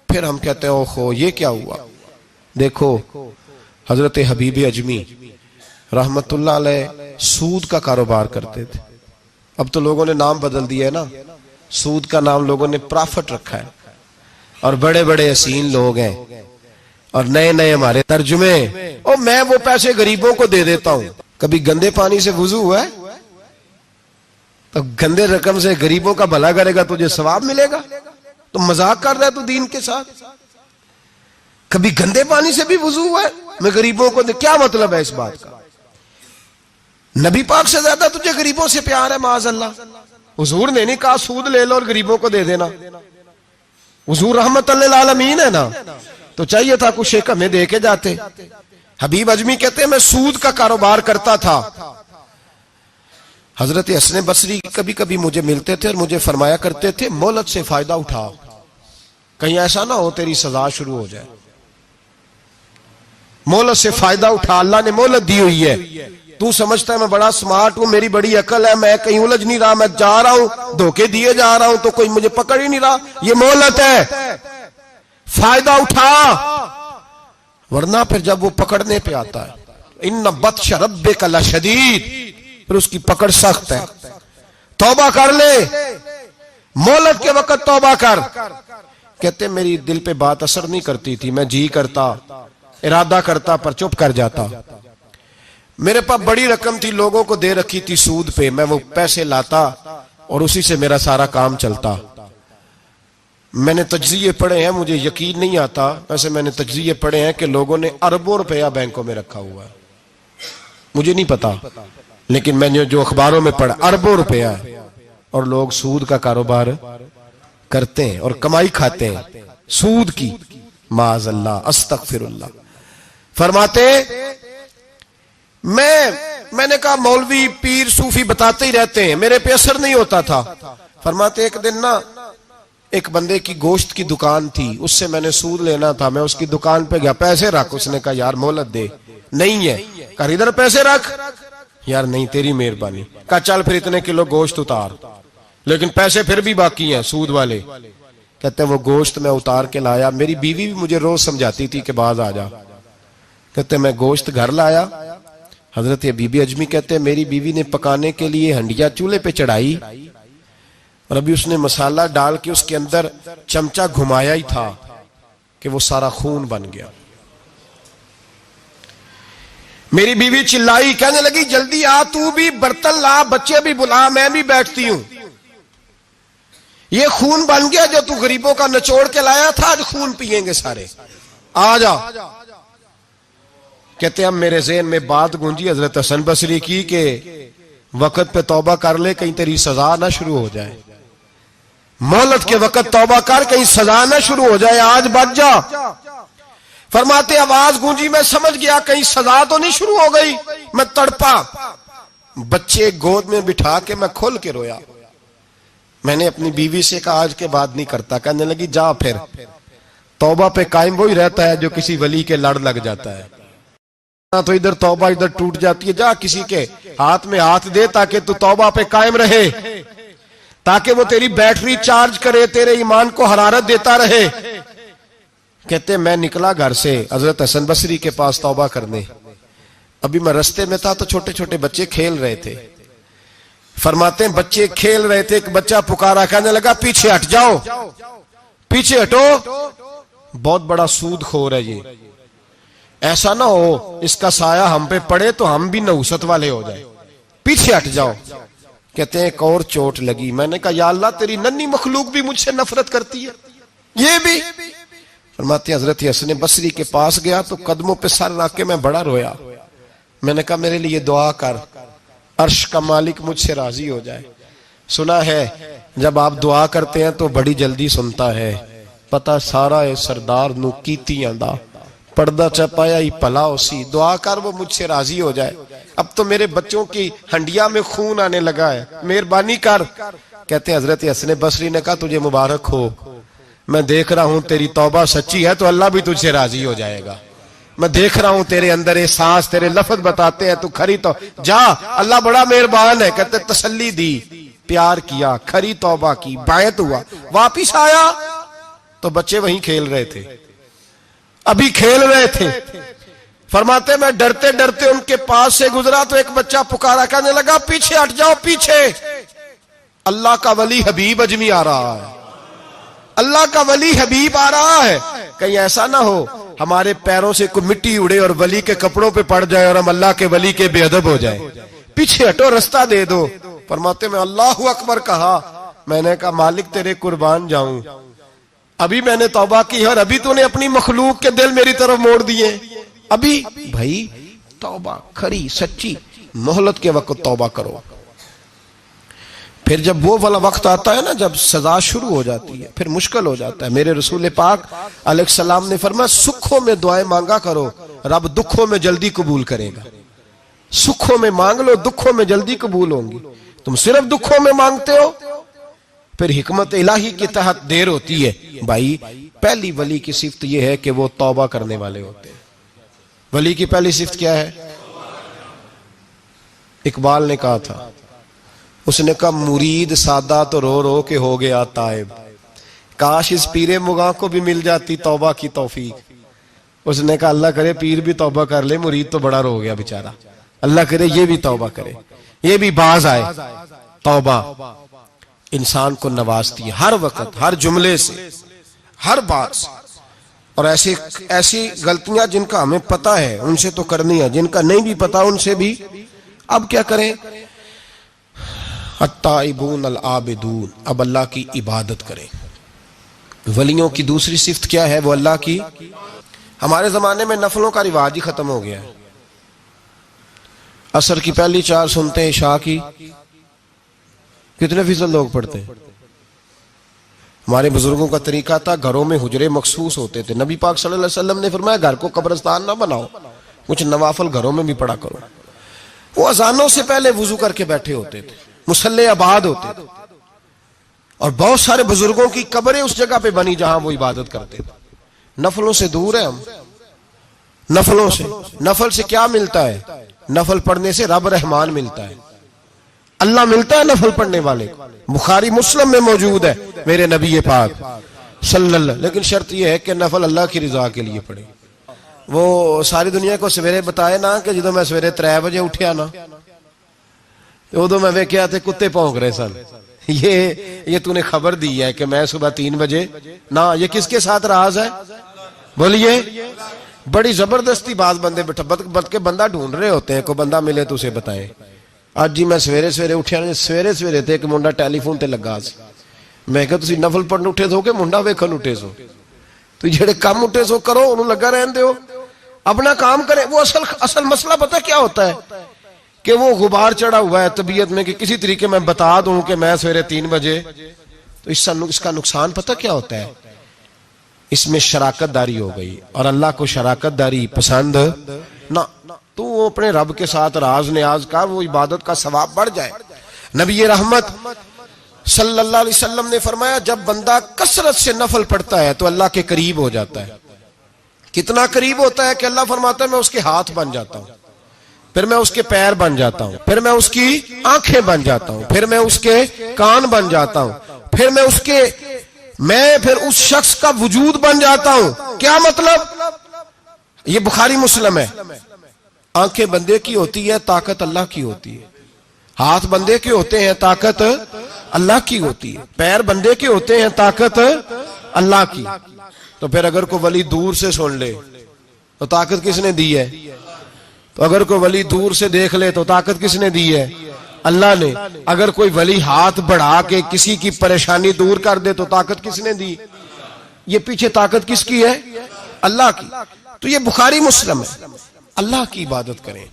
[SPEAKER 1] پھر ہم کہتے ہیں اوہو یہ کیا ہوا. دیکھو حضرت حبیب اجمی رحمت اللہ علیہ سود کا کاروبار کرتے تھے. اب تو لوگوں نے نام بدل دیا ہے نا, سود کا نام لوگوں نے پرافٹ رکھا ہے, اور بڑے بڑے حسین لوگ ہیں اور نئے نئے ہمارے ترجمے, اور میں وہ پیسے غریبوں کو دے دیتا ہوں. کبھی گندے پانی سے وضو ہوا ہے تو گندے رقم سے غریبوں کا بھلا کرے گا تجھے ثواب ملے گا؟ تو مذاق کر رہا ہے تو دین کے ساتھ. کبھی گندے پانی سے بھی وضو ہوا ہے, میں غریبوں کو دے, کیا مطلب ہے اس بات کا؟ نبی پاک سے زیادہ تجھے غریبوں سے پیار ہے معاذ اللہ. حضور نے نہیں کہا سود لے لو اور غریبوں کو دے دینا, حضور رحمت للعالمین ہے نا, تو چاہیے تھا کچھ ایک ہمیں دے کے جاتے. حبیب اجمی کہتے ہیں میں سود کا کاروبار کرتا تھا. حضرت حسن بصری کبھی کبھی مجھے ملتے تھے اور مجھے فرمایا کرتے تھے مہلت سے فائدہ اٹھا, کہیں ایسا نہ ہو تیری سزا شروع ہو جائے. مہلت سے فائدہ اٹھا, اللہ نے مہلت دی ہوئی ہے. تو سمجھتا ہے میں بڑا سمارٹ ہوں, میری بڑی عقل ہے, میں کہیں الجھ نہیں رہا, میں جا رہا ہوں دھوکے دیے جا رہا ہوں تو کوئی مجھے پکڑ ہی نہیں رہا. یہ مہلت ہے, فائدہ اٹھا, ورنہ پھر جب وہ پکڑنے پہ آتا ہے ان بطش ربک لشدید, پھر اس کی پکڑ سخت ہے. توبہ کر لے, مہلت کے وقت توبہ کر. کہتے میری دل پہ بات اثر نہیں کرتی تھی, میں جی کرتا ارادہ کرتا پر چپ کر جاتا. میرے پاس بڑی رقم تھی, لوگوں کو دے رکھی تھی سود پہ, میں وہ پیسے لاتا اور اسی سے میرا سارا کام چلتا. میں نے تجزیے پڑھے ہیں, مجھے یقین نہیں آتا, ویسے میں نے تجزیے پڑھے ہیں کہ لوگوں نے اربوں روپیہ بینکوں میں رکھا ہوا ہے. مجھے نہیں پتا, لیکن میں نے جو اخباروں میں پڑھا اربوں روپیہ ہے, اور لوگ سود کا کاروبار کرتے ہیں اور کمائی کھاتے ہیں سود کی. معاذ اللہ, استغفر اللہ. فرماتے میں نے کہا مولوی پیر صوفی بتاتے ہی رہتے ہیں, میرے پہ اثر نہیں ہوتا تھا. فرماتے ایک دن نا ایک بندے کی گوشت کی دکان تھی, اس سے میں نے سود لینا تھا, میں اس کی دکان پہ گیا, پیسے رکھ. اس نے کہا یار مہلت دے. نہیں ہے. کہا ادھر پیسے رکھ. یار نہیں تیری مہربانی. کہا چل پھر اتنے کلو گوشت اتار, لیکن پیسے پھر بھی باقی ہیں سود والے. کہتے ہیں وہ گوشت میں اتار کے لایا, میری بیوی بھی مجھے روز سمجھاتی تھی کہ باز آ جا. کہتے ہیں میں گوشت گھر لایا, حضرت بی بی اجمی کہتے ہیں میری بیوی نے پکانے کے لیے ہنڈیا چولہے پہ چڑھائی, اور ابھی اس نے مسالہ ڈال کے اس کے اندر چمچہ گھمایا ہی تھا کہ وہ سارا خون بن گیا. میری بیوی چلائی, کہنے لگی جلدی آ, تو بھی برتن لا, بچے بھی بلا, میں بھی بیٹھتی ہوں. یہ خون بن گیا جو تو غریبوں کا نچوڑ کے لایا تھا, آج خون پیئیں گے سارے, آ جا. کہتے ہیں اب میرے ذہن میں بات گونجی حضرت حسن بصری کی کہ وقت پہ توبہ کر لے, کہیں تیری سزا نہ شروع ہو جائے. مہلت کے وقت توبہ کر, کہیں سزا نہ شروع ہو جائے, آج بچ جا. فرماتے آواز گونجی, میں سمجھ گیا کہیں سزا تو نہیں شروع ہو گئی. میں تڑپا, بچے گود میں بٹھا کے میں کھول کے رویا. میں نے اپنی بیوی سے کہا آج کے بعد نہیں کرتا. کہنے لگی جا پھر. توبہ پہ قائم وہی رہتا ہے جو کسی ولی کے لڑ لگ جاتا ہے. تو ادھر توبہ ادھر ٹوٹ جاتی ہے. جا کسی کے ہاتھ میں ہاتھ دے تاکہ تو توبہ پہ قائم رہے, تاکہ وہ تیری بیٹری چارج کرے, تیرے ایمان کو حرارت دیتا رہے. کہتے میں نکلا گھر سے حضرت حسن بصری کے پاس توبہ کرنے. ابھی میں رستے میں تھا تو چھوٹے چھوٹے بچے کھیل رہے تھے. فرماتے ہیں بچے کھیل رہے تھے, ایک بچہ پکارا, کہنے لگا پیچھے ہٹ جاؤ, پیچھے ہٹو, بہت بڑا سود خور ہے یہ, ایسا نہ ہو اس کا سایہ ہم پہ پڑے تو ہم بھی نحوست والے ہو جائیں, پیچھے ہٹ جاؤ. کہتے ہیں ایک اور چوٹ لگی. میں نے کہا یا اللہ تیری ننھی مخلوق بھی مجھ سے نفرت کرتی ہے, یہ بھی. فرماتے ہیں حضرت حسن بصری کے پاس گیا تو قدموں پہ سر رکھ کے میں بڑا رویا. میں نے کہا میرے لیے دعا کر, عرش کا مالک مجھ سے راضی ہو جائے. سنا ہے جب آپ دعا کرتے ہیں تو بڑی جلدی سنتا ہے. پتا سارا ہے سردار نو کیتیاں دا پردہ چپایا ہی پلا اسی. دعا کر وہ مجھ سے راضی ہو جائے. اب تو میرے بچوں کی ہنڈیا میں خون آنے لگا ہے, مہربانی کر. کہتے ہیں حضرت حسن بصری نے کہا تجھے مبارک ہو, میں دیکھ رہا ہوں تیری توبہ سچی ہے تو اللہ بھی تجھ سے راضی ہو جائے گا. میں دیکھ رہا ہوں تیرے اندر احساس, تیرے لفظ بتاتے ہیں تو کھری تو جا, اللہ بڑا مہربان ہے. کہتے تسلی دی, پیار کیا, کھری توبہ کی, بیعت ہوا, واپس آیا تو بچے وہیں کھیل رہے تھے, ابھی کھیل رہے تھے. فرماتے میں ڈرتے ڈرتے ان کے پاس سے گزرا تو ایک بچہ پکارا, کہنے لگا پیچھے ہٹ جاؤ, پیچھے. اللہ کا ولی حبیب اجمی آ رہا ہے, اللہ کا ولی حبیب آ رہا ہے. کہیں ایسا نہ ہو ہمارے پیروں سے کوئی مٹی اڑے اور ولی کے کپڑوں پہ پڑ جائے اور ہم اللہ کے ولی کے بے ادب ہو جائے. پیچھے ہٹو, رستہ دے دو. فرماتے میں اللہ اکبر کہا. میں نے کہا مالک تیرے قربان جاؤں, ابھی میں نے توبہ کی اور ابھی تو نے اپنی مخلوق کے دل میری طرف موڑ دیے. ابھی بھائی توبہ کھری سچی مہلت کے وقت توبہ کرو. پھر جب وہ والا وقت آتا ہے نا جب سزا شروع ہو جاتی ہے پھر مشکل ہو جاتا ہے. میرے رسول پاک علیہ السلام نے فرمایا سکھوں میں دعائیں مانگا کرو, رب دکھوں میں جلدی قبول کرے گا. سکھوں میں مانگ لو, دکھوں میں جلدی قبول ہوں گی. تم صرف دکھوں میں مانگتے ہو پھر حکمت الہی کے تحت دیر ہوتی ہے. بھائی پہلی ولی کی صفت یہ ہے کہ وہ توبہ کرنے والے ہوتے ہیں. ولی کی پہلی صفت کیا ہے؟ اقبال نے کہا تھا, اس نے کہا مرید سادہ تو رو رو کے ہو گیا تائب, کاش اس پیر مغاں کو بھی مل جاتی توبہ کی توفیق. اس نے کہا اللہ کرے پیر بھی توبہ کر لے, مرید تو بڑا رو گیا بیچارہ, اللہ کرے یہ بھی توبہ کرے, یہ بھی باز آئے. توبہ انسان کو نوازتی ہے ہر وقت, ہر جملے سے, ہر بات سے. اور ایسی غلطیاں جن کا ہمیں پتہ ہے ان سے تو کرنی ہے, جن کا نہیں بھی پتہ ان سے بھی. اب کیا کریں؟ التائبون العابدون, اب اللہ کی عبادت کریں. ولیوں کی دوسری صفت کیا ہے؟ وہ اللہ کی. ہمارے زمانے میں نفلوں کا رواج ہی ختم ہو گیا ہے. عصر کی پہلی 4 سنتے ہیں, عشاء کی کتنے فیصد لوگ پڑھتے ہیں؟ ہمارے بزرگوں کا طریقہ تھا, گھروں میں حجرے مخصوص ہوتے تھے. نبی پاک صلی اللہ علیہ وسلم نے فرمایا گھر کو قبرستان نہ بناؤ, کچھ نوافل گھروں میں بھی پڑھا کرو. وہ اذانوں سے پہلے وضو کر کے بیٹھے ہوتے تھے, مصلی آباد ہوتے تھے, اور بہت سارے بزرگوں کی قبریں اس جگہ پہ بنی جہاں وہ عبادت کرتے تھے. نفلوں سے دور ہیں ہم, نفلوں سے. نفل سے کیا ملتا ہے؟ نفل پڑھنے سے رب رحمان ملتا ہے, اللہ ملتا ہے نفل پڑھنے والے کو. بخاری مسلم میں موجود ہے میرے نبی پاک صلی اللہ. لیکن شرط یہ ہے کہ نفل اللہ کی رضا کے لیے پڑھے. وہ ساری دنیا کو سویرے بتائے نا کہ جدو میں سویرے 3 بجے اٹھیا نا ادو میں ویکھیا تے کتے پونک رہے سن. یہ تو نے خبر دی ہے کہ میں صبح 3 بجے نا. یہ کس کے ساتھ راز ہے بولیے؟ بڑی زبردستی بعض بندے بلکہ کے بندہ ڈھونڈ رہے ہوتے ہیں, کوئی بندہ ملے تو اسے بتائیں. آج جی میں سویرے سویرے اٹھیا, سویرے تے ایک منڈا ٹیلی فون تے لگا سی. میں کہا تسی نفل پڑھن اٹھے سو کہ منڈا ویکھن اٹھے سو؟ تو جڑے کام اٹھے سو کرو, انہوں لگا رہن دیو, اپنا کام کرے. وہ اصل مسئلہ پتہ کیا ہوتا ہے کہ وہ غبار چڑھا ہوا ہے طبیعت میں کہ کسی طریقے میں بتا دوں کہ میں سویرے 3 بجے, تو اس کا نقصان پتہ کیا ہوتا ہے؟ اس میں شراکت داری ہو گئی, اور اللہ کو شراکت داری پسند نہ. تو وہ اپنے رب کے ساتھ راز نیاز کا وہ عبادت کا ثواب بڑھ جائے. نبی رحمت صلی اللہ علیہ وسلم نے فرمایا جب بندہ کثرت سے نفل پڑھتا ہے تو اللہ کے قریب ہو جاتا ہے. کتنا قریب ہوتا ہے کہ اللہ فرماتا ہے میں اس کے ہاتھ بن جاتا ہوں, پھر میں اس کے پیر بن جاتا ہوں, پھر میں اس کی آنکھیں بن جاتا ہوں, پھر میں اس کے کان بن جاتا ہوں, پھر میں پھر اس شخص کا وجود بن جاتا ہوں. کیا مطلب؟ یہ بخاری مسلم ہے. آنکھیں بندے کی ہوتی ہے, طاقت اللہ کی ہوتی ہے. ہاتھ بندے کے ہوتے ہیں, طاقت اللہ کی ہوتی ہے. پیر بندے کے ہوتے ہیں, طاقت اللہ کی. تو پھر اگر کوئی ولی دور سے سن لے تو طاقت کس نے دی ہے؟ تو اگر کوئی ولی دور سے دیکھ لے تو طاقت کس نے دی ہے؟ اللہ نے. اگر کوئی ولی ہاتھ بڑھا کے کسی کی پریشانی دور کر دے تو طاقت کس نے دی؟ یہ پیچھے طاقت کس کی ہے؟ اللہ کی. تو یہ بخاری مسلم ہے. اللہ کی عبادت کریں,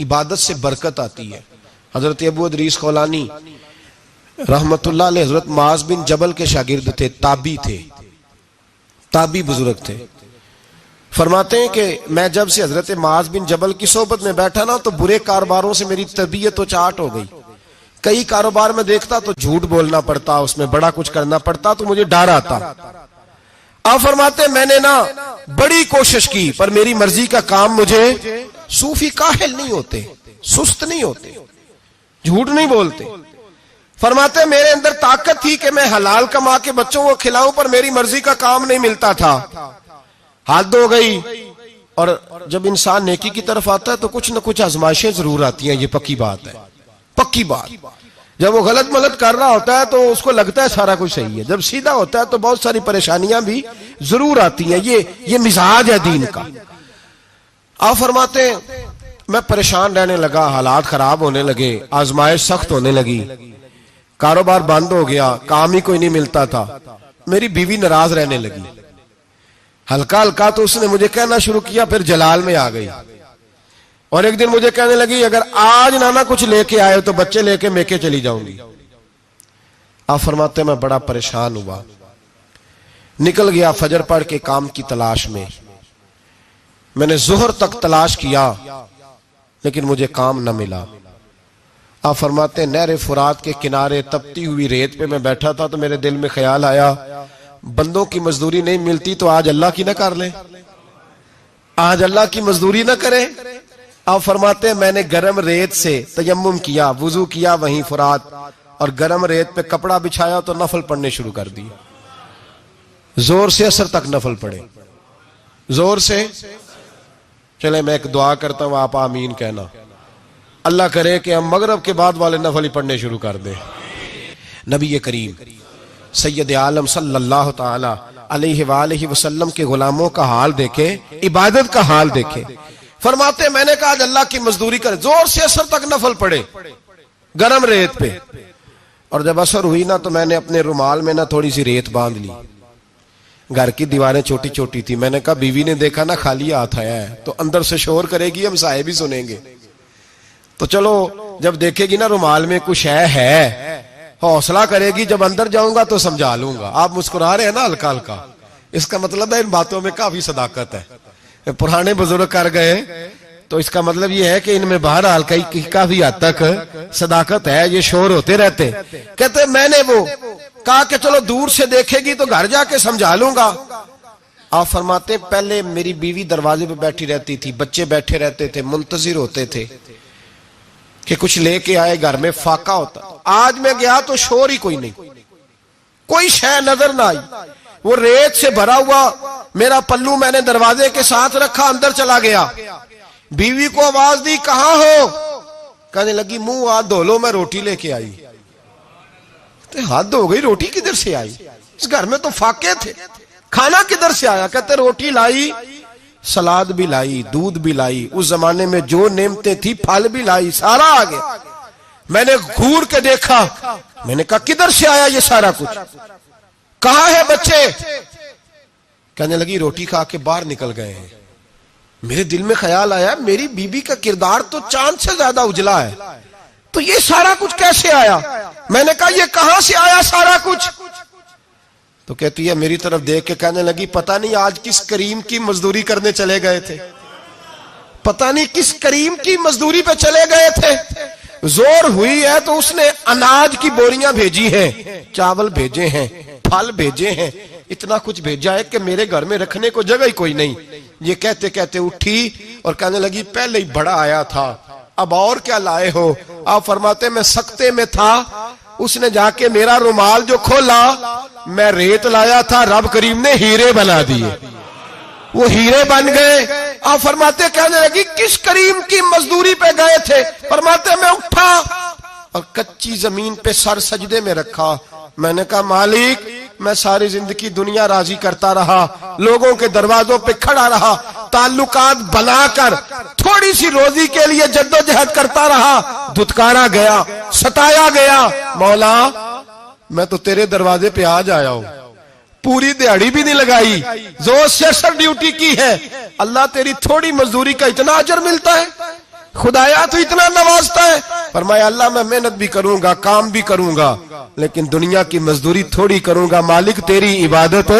[SPEAKER 1] عبادت سے برکت آتی ہے. حضرت ابو ادریس خولانی رحمت اللہ علیہ حضرت معاذ بن جبل کے شاگرد تھے, تابی بزرگ تھے. فرماتے ہیں کہ میں جب سے حضرت معاذ بن جبل کی صحبت میں بیٹھا نا تو برے کاروباروں سے میری طبیعت تو چاٹ ہو گئی. کئی کاروبار میں دیکھتا تو جھوٹ بولنا پڑتا, اس میں بڑا کچھ کرنا پڑتا, تو مجھے ڈر آتا. آپ فرماتے میں نے نا بڑی کوشش کی پر میری مرضی کا کام مجھے, صوفی کاہل نہیں ہوتے, سست نہیں ہوتے, جھوٹ نہیں بولتے. فرماتے میرے اندر طاقت تھی کہ میں حلال کما کے بچوں کو کھلاؤں پر میری مرضی کا کام نہیں ملتا تھا. حد ہو گئی. اور جب انسان نیکی کی طرف آتا ہے تو کچھ نہ کچھ آزمائشیں ضرور آتی ہیں, یہ پکی بات ہے, پکی بات. جب وہ غلط ملت کر رہا ہوتا ہے تو اس کو لگتا ہے سارا کچھ صحیح ہے, جب سیدھا ہوتا ہے تو بہت ساری پریشانیاں بھی ضرور آتی ہیں. یہ مزاج ہے دین کا. آپ فرماتے ہیں میں پریشان رہنے لگا, حالات خراب ہونے لگے, آزمائش سخت ہونے لگی, کاروبار بند ہو گیا, کام ہی کوئی نہیں ملتا تھا. میری بیوی ناراض رہنے لگی, ہلکا ہلکا تو اس نے مجھے کہنا شروع کیا, پھر جلال میں آ گئی. اور ایک دن مجھے کہنے لگی اگر آج نانا کچھ لے کے آئے تو بچے لے کے میکے چلی جاؤں گی. آپ فرماتے میں بڑا پریشان ہوا, نکل گیا فجر پڑھ کے کام کی تلاش میں. میں نے ظہر تک تلاش کیا لیکن مجھے کام نہ ملا. آپ فرماتے نہر فرات کے کنارے تپتی ہوئی ریت پہ میں بیٹھا تھا تو میرے دل میں خیال آیا بندوں کی مزدوری نہیں ملتی تو آج اللہ کی نہ کر لیں, آج اللہ کی مزدوری نہ کریں. آپ فرماتے ہیں میں نے گرم ریت سے تیمم کیا, وضو کیا وہیں فرات, اور گرم ریت پہ کپڑا بچھایا تو نفل پڑھنے شروع کر دی. زور سے اثر تک نفل پڑھے, زور سے. چلے میں ایک دعا کرتا ہوں, آپ آمین کہنا. اللہ کرے کہ ہم مغرب کے بعد والے نفل ہی پڑھنے شروع کر دیں. نبی کریم سید عالم صلی اللہ تعالی علیہ وآلہ وسلم کے غلاموں کا حال دیکھے, عبادت کا حال دیکھے. فرماتے میں نے کہا آج اللہ کی مزدوری کرے, زور سے اثر تک نفل پڑھے گرم ریت پہ. اور جب اثر ہوئی نا تو میں نے اپنے رومال میں نا تھوڑی سی ریت باندھ لی. گھر کی دیواریں چھوٹی چھوٹی تھی. میں نے کہا بیوی نے دیکھا نا خالی ہاتھ آیا ہے تو اندر سے شور کرے گی, ہم سائے بھی سنیں گے. تو چلو جب دیکھے گی نا رومال میں کچھ ہے, حوصلہ کرے گی, جب اندر جاؤں گا تو سمجھا لوں گا. آپ مسکرا رہے ہیں نا ہلکا ہلکا, اس کا مطلب ہے ان باتوں میں کافی صداقت ہے. پرانے بزرگ کر گئے تو اس کا مطلب یہ ہے کہ ان میں بہرحال کافی حد تک صداقت ہے. یہ شور ہوتے رہتے. کہتے میں نے وہ کہا کہ چلو دور سے دیکھے گی تو گھر جا کے سمجھا لوں گا. آپ فرماتے پہلے میری بیوی دروازے پہ بیٹھی رہتی تھی, بچے بیٹھے رہتے تھے, منتظر ہوتے تھے کہ کچھ لے کے آئے, گھر میں فاقہ ہوتا. آج میں گیا تو شور ہی کوئی نہیں, کوئی شے نظر نہ آئی. وہ ریت سے بھرا ہوا میرا پلو میں نے دروازے کے ساتھ رکھا, اندر چلا گیا. بیوی کو آواز دی کہاں ہو؟ کہنے لگی منہ ہاتھ دھو لو, میں روٹی لے کے آئی. ہاتھ دھو گئی, روٹی کدھر سے آئی؟ اس گھر میں تو فاقے تھے, کھانا کدھر سے آیا؟ کہتے روٹی لائی, سلاد بھی لائی, دودھ بھی لائی, اس زمانے میں جو نعمتیں تھی پھل بھی لائی, سارا آ گیا. میں نے گھور کے دیکھا, میں نے کہا کدھر سے آیا یہ سارا کچھ؟ کہاں ہے بچے؟ کہنے لگی روٹی کھا کے باہر نکل گئے ہیں. میرے دل میں خیال آیا میری بیوی کا کردار تو چاند سے زیادہ اجلا ہے, تو یہ سارا کچھ کیسے آیا؟ میں نے کہا یہ کہاں سے آیا سارا کچھ؟ تو کہتی ہے میری طرف دیکھ کے کہنے لگی پتہ نہیں آج کس کریم کی مزدوری کرنے چلے گئے تھے, پتہ نہیں کس کریم کی مزدوری پہ چلے گئے تھے، زور ہوئی ہے تو اس نے اناج کی بوریاں بھیجی ہیں، چاول بھیجے ہیں، پھل بھیجے ہیں، اتنا کچھ بھیجا ہے کہ میرے گھر میں رکھنے کو جگہ ہی کوئی نہیں۔ یہ کہتے کہتے اٹھی اور کہنے لگی پہلے ہی بڑا آیا تھا، اب اور کیا لائے ہو؟ آپ فرماتے میں سکتے میں تھا، اس نے جا کے میرا رومال جو کھولا، میں ریت لایا تھا، رب کریم نے ہیرے بنا دیے، وہ ہیرے بن گئے۔ آپ فرماتے کہنے لگی کس کریم کی مزدوری پہ گئے تھے؟ فرماتے میں اٹھا اور کچی زمین پہ سر سجدے میں رکھا، میں نے کہا مالک میں ساری زندگی دنیا راضی کرتا رہا، لوگوں کے دروازوں پہ کھڑا رہا، تعلقات بنا کر تھوڑی سی روزی کے لیے جدوجہد کرتا رہا، دھتکارا گیا، ستایا گیا، مولا میں تو تیرے دروازے پہ آج آیا ہوں، پوری دیہڑی بھی نہیں لگائی، زور سے سر ڈیوٹی کی ہے، اللہ تیری تھوڑی مزدوری کا اتنا اجر ملتا ہے، خدایا تو اتنا نوازتا ہے۔ فرمایا اللہ میں محنت بھی کروں گا، کام بھی کروں گا، لیکن دنیا کی مزدوری تھوڑی کروں گا، مالک تیری عبادت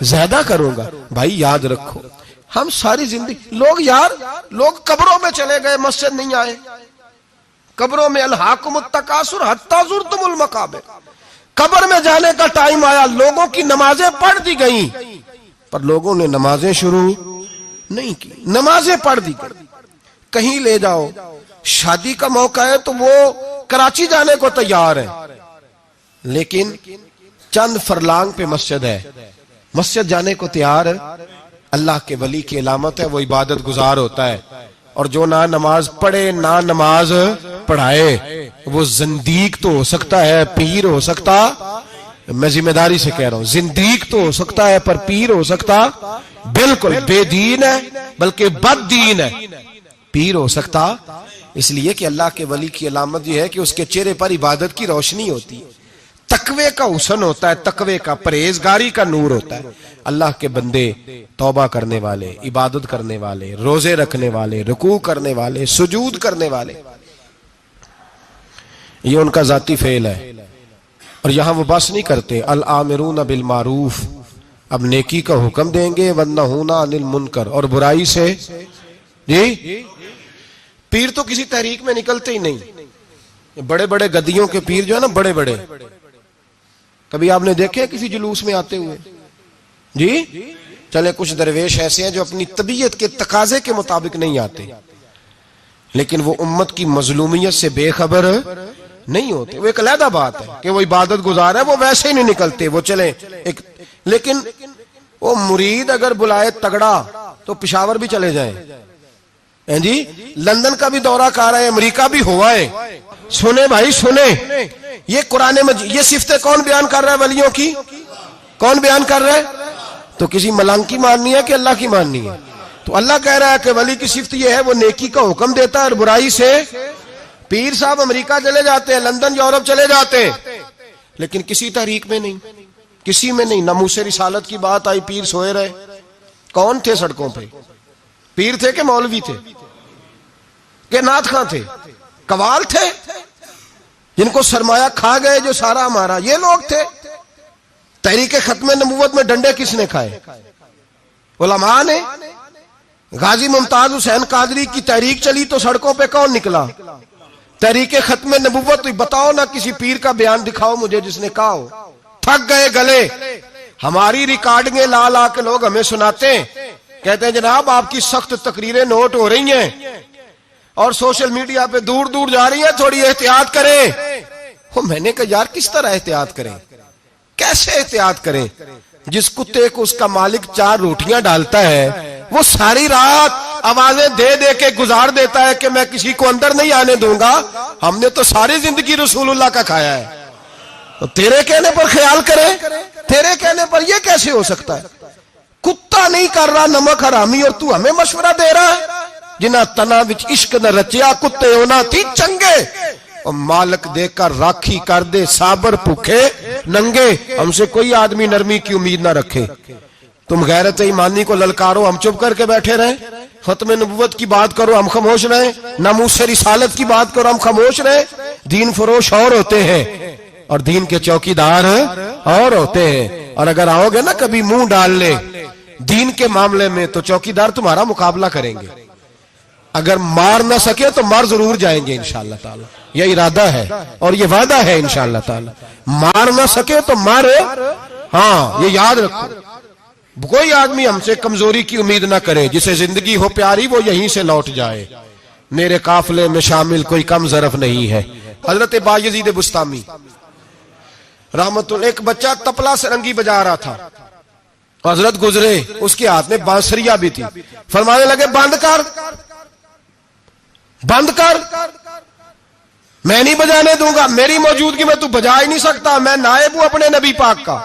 [SPEAKER 1] زیادہ کروں گا۔ بھائی یاد رکھو ہم ساری زندگی لوگ قبروں میں چلے گئے، مسجد نہیں آئے، قبروں میں الہاکم التکاثر حتی زرتم المقابر، قبر میں جانے کا ٹائم آیا، لوگوں کی نمازیں پڑھ دی گئیں پر لوگوں نے نمازیں شروع نہیں کی، نمازیں پڑھ دی گئی۔ کہیں لے جاؤ، شادی کا موقع ہے تو وہ کراچی جانے کو تیار ہے، لیکن چند فرلانگ پہ مسجد ہے، مسجد جانے کو تیار ہے۔ اللہ کے ولی کی علامت ہے وہ عبادت گزار ہوتا ہے، اور جو نہ نماز پڑھے نہ نماز پڑھائے وہ زندیق تو ہو سکتا ہے، پیر ہو سکتا، میں ذمہ داری سے کہہ رہا ہوں زندیق تو ہو سکتا ہے پر پیر ہو سکتا بالکل بے دین ہے، بلکہ بد دین ہے، پیر ہو سکتا۔ اس لیے کہ اللہ کے ولی کی علامت یہ ہے کہ اس کے چہرے پر عبادت کی روشنی ہوتی ہے، تقوی کا حسن ہوتا ہے، تقوی کا، پرہیزگاری کا نور ہوتا ہے۔ اللہ کے بندے توبہ کرنے والے، عبادت کرنے والے، روزے رکھنے والے، رکوع کرنے والے، سجود کرنے والے، یہ ان کا ذاتی فعل ہے۔ اور یہاں وہ بس نہیں کرتے، الآمرون بالمعروف، اب نیکی کا حکم دیں گے، والنہون عن المنکر، اور برائی سے۔ جی پیر تو کسی تحریک میں نکلتے ہی نہیں، بڑے بڑے گدیوں کے پیر جو ہے نا، بڑے بڑے، کبھی آپ نے دیکھے کسی جلوس میں آتے ہوئے؟ جی چلے کچھ درویش ایسے ہیں جو اپنی طبیعت کے تقاضے کے مطابق نہیں آتے، لیکن وہ امت کی مظلومیت سے بے خبر نہیں ہوتے، وہ ایک علیحدہ بات ہے کہ وہ عبادت گزار ہے، وہ ویسے ہی نہیں نکلتے، وہ چلے ایک، لیکن وہ مرید اگر بلائے تگڑا تو پشاور بھی چلے جائیں، جی لندن کا بھی دورہ کر رہے ہیں، امریکہ بھی ہوا ہے۔ سنے بھائی سنے، یہ قرآن مجید، یہ صفتیں کون بیان کر رہا ہے ولیوں کی؟ کون بیان کر رہا ہے؟ تو کسی ملنگ کی ماننی ہے کہ اللہ کی ماننی ہے؟ تو اللہ کہہ رہا ہے کہ ولی کی صفت یہ ہے وہ نیکی کا حکم دیتا ہے اور برائی سے۔ پیر صاحب امریکہ چلے جاتے ہیں، لندن یورپ چلے جاتے ہیں، لیکن کسی تحریک میں نہیں، کسی میں نہیں۔ ناموس رسالت کی بات آئی، پیر سوئے رہے۔ کون تھے سڑکوں پہ؟ پیر تھے کہ مولوی تھے کہ نعت خواں تھے؟ قوال تھے جن کو سرمایہ کھا گئے جو سارا ہمارا، یہ لوگ تھے؟ تحریک ختم نبوت میں ڈنڈے کس نے کھائے؟ علماء نے۔ غازی ممتاز حسین قادری کی تحریک چلی تو سڑکوں پہ کون نکلا؟ تحریک ختم نبوت۔ بتاؤ نا کسی پیر کا بیان دکھاؤ مجھے جس نے کہا ہو۔ تھک گئے گلے، ہماری ریکارڈنگیں لا لا کے لوگ ہمیں سناتے ہیں، کہتے ہیں جناب آپ کی سخت تقریریں نوٹ ہو رہی ہیں اور سوشل میڈیا پہ دور دور جا رہی ہیں، تھوڑی احتیاط کریں۔ میں نے کہا یار کس طرح احتیاط کریں، کیسے احتیاط کریں؟ جس کتے کو اس کا مالک 4 روٹیاں ڈالتا ہے وہ ساری رات آوازیں دے دے کے گزار دیتا ہے کہ میں کسی کو اندر نہیں آنے دوں گا، ہم نے تو ساری زندگی رسول اللہ کا کھایا ہے، تو تیرے کہنے پر خیال کرے، تیرے کہنے پر یہ کیسے ہو سکتا ہے؟ کتا نہیں کر رہا نمک حرامی اور تو ہمیں مشورہ دے رہا ہے؟ جنہ تنا وچ عشق نہ رچیا کتے ہونا تھی چنگے، اور مالک دے کر راکھی کر دے صابر بھوکے ننگے۔ ہم سے کوئی آدمی نرمی کی امید نہ رکھے، تم غیرت ایمانی کو للکارو، ہم چپ کر کے بیٹھے رہیں؟ ختم نبوت کی بات کرو ہم خاموش رہیں، ناموس رسالت کی بات کرو ہم خاموش رہیں؟ دین فروش اور ہوتے ہیں اور دین کے چوکیدار اور ہوتے ہیں، اور اگر آؤ گے نا کبھی منہ ڈال لے دین کے معاملے میں تو چوکیدار تمہارا مقابلہ کریں گے۔ اگر مار نہ سکے تو مار ضرور جائیں گے انشاءاللہ تعالی، یہ ارادہ ہے اور یہ وعدہ ہے انشاءاللہ تعالی. مار نہ سکے تو مار، ہاں یہ یاد رکھو. کوئی آدمی ہم سے کمزوری کی امید نہ کرے، جسے زندگی ہو پیاری وہ یہیں سے لوٹ جائے. میرے قافلے میں شامل کوئی کم ظرف نہیں ہے. حضرت بایزید بستامی رحمت اللہ، ایک بچہ تپلا سرنگی بجا رہا تھا، حضرت گزرے، اس کے ہاتھ میں بانسریا بھی تھی، فرمانے لگے بند کر بند کر، میں نہیں بجانے دوں گا، میری موجودگی میں تو بجا ہی نہیں سکتا، میں نائب ہوں اپنے نبی پاک کا،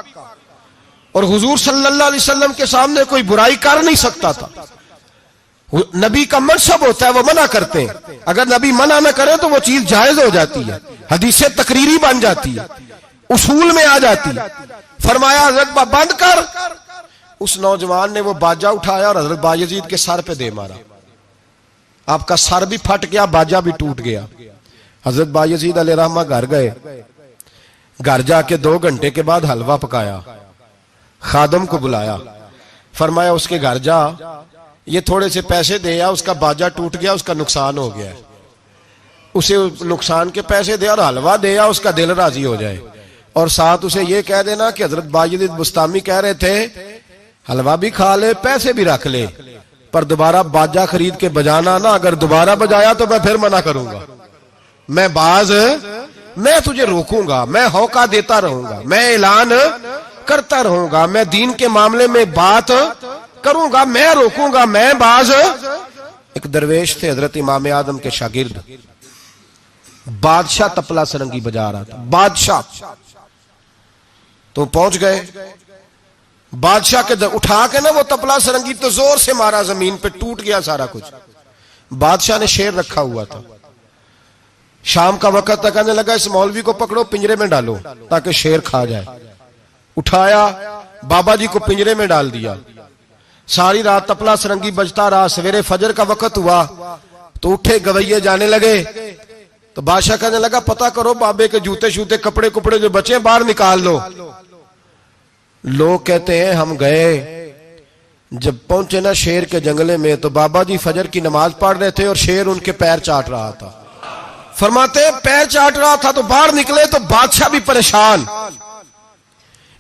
[SPEAKER 1] اور حضور صلی اللہ علیہ وسلم کے سامنے کوئی برائی کر نہیں سکتا تھا. نبی کا منصب ہوتا ہے وہ منع کرتے ہیں، اگر نبی منع نہ کرے تو وہ چیز جائز ہو جاتی ہے، حدیث تقریری بن جاتی ہے، اصول میں آ جاتی ہے. فرمایا حضرت بند کر. اس نوجوان نے وہ باجا اٹھایا اور حضرت بایزید کے سر پہ دے مارا. آپ کا سر بھی پھٹ گیا، باجا بھی ٹوٹ گیا. حضرت بایزید علیہ رحمہ گھر گئے، گھر جا کے 2 گھنٹے کے بعد حلوہ پکایا، خادم کو بلایا، فرمایا اس کے گھر جا، یہ تھوڑے سے پیسے دے آ، اس کا باجا ٹوٹ گیا، اس کا نقصان ہو گیا، اسے نقصان کے پیسے دے اور حلوہ دے آ، اس کا دل راضی ہو جائے. اور ساتھ اسے یہ کہہ دینا کہ حضرت بایزید بستامی کہہ رہے تھے حلوہ بھی کھا لے پیسے بھی رکھ لے، پر دوبارہ باجا خرید کے بجانا نا، اگر دوبارہ بجایا تو میں پھر منع کروں گا، میں تجھے روکوں گا، میں ہوکا دیتا رہوں گا، میں اعلان کرتا رہوں گا، میں دین کے معاملے میں بات کروں گا، میں روکوں گا، میں باز. ایک درویش تھے حضرت امام اعظم کے شاگرد، بادشاہ تپلا سرنگی بجا رہا تھا، بادشاہ تو پہنچ گئے، بادشاہ کے اٹھا کے نا وہ تپلا سرنگی تو زور سے مارا، زمین پہ ٹوٹ گیا سارا کچھ. بادشاہ نے شیر رکھا ہوا تھا، شام کا وقت تک کہنے لگا اس مولوی کو پکڑو پنجرے میں ڈالو تاکہ شیر کھا جائے. اٹھایا، بابا جی کو پنجرے میں ڈال دیا، ساری رات تپلا سرنگی بجتا رہا. سویرے فجر کا وقت ہوا تو اٹھے گویے جانے لگے، تو بادشاہ کہنے لگا پتہ کرو بابے کے جوتے شوتے کپڑے جو بچے باہر نکال لو. لوگ کہتے ہیں ہم گئے، جب پہنچے نا شیر کے جنگلے میں تو بابا جی فجر کی نماز پڑھ رہے تھے اور شیر ان کے پیر چاٹ رہا تھا. فرماتے پیر چاٹ رہا تھا تو باہر نکلے تو بادشاہ بھی پریشان،